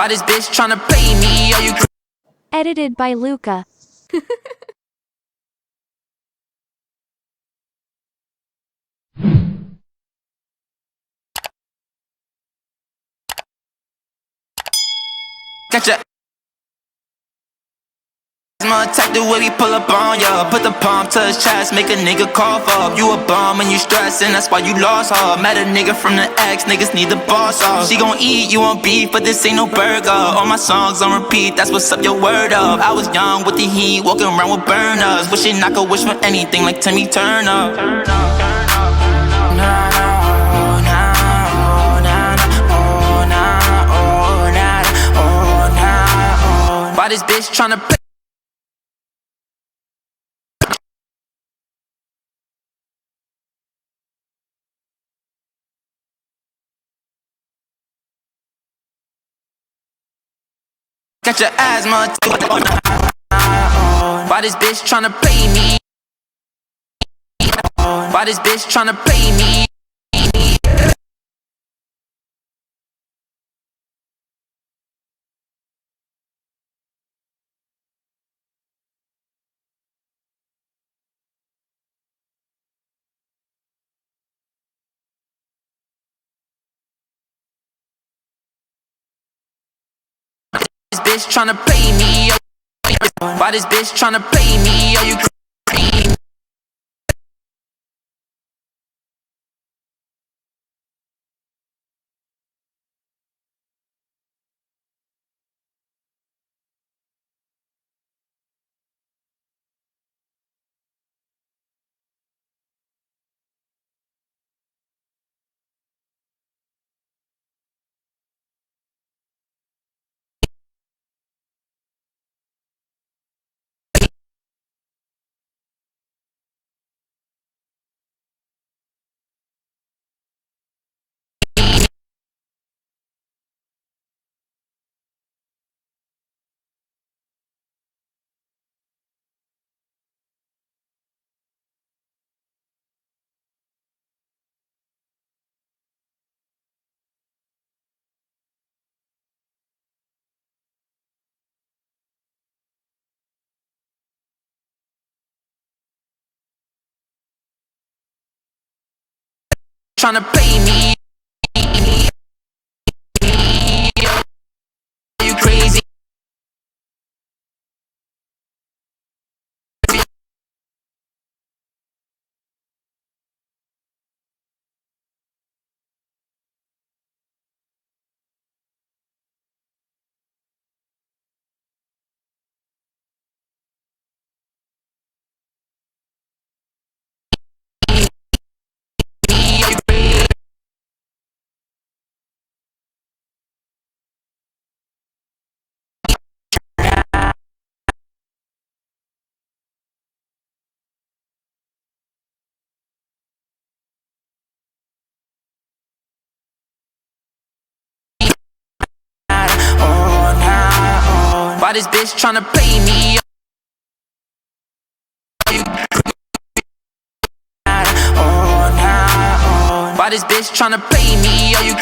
Why this bitch tryna play me? Are you Edited by Luca. got your asthma attack the way we pull up on ya. Put the palm to his chest, make a nigga cough up. You a bum and you stressing, that's why you lost her. Met a nigga from the X, niggas need the boss off. She gon' eat, you want beef, but this ain't no burger. All my songs on repeat, that's what's up, your word up. I was young with the heat, walking around with burners. Wishing I could wish for anything like Timmy Turner. Why this bitch tryna play? Got your asthma. Why this bitch tryna play me? Why this bitch tryna play me? This bitch tryna play me? Why this bitch tryna play me? Are you crazy? Tryna play me? Are you crazy? Why this bitch tryna play me? Why this bitch tryna play me? Are you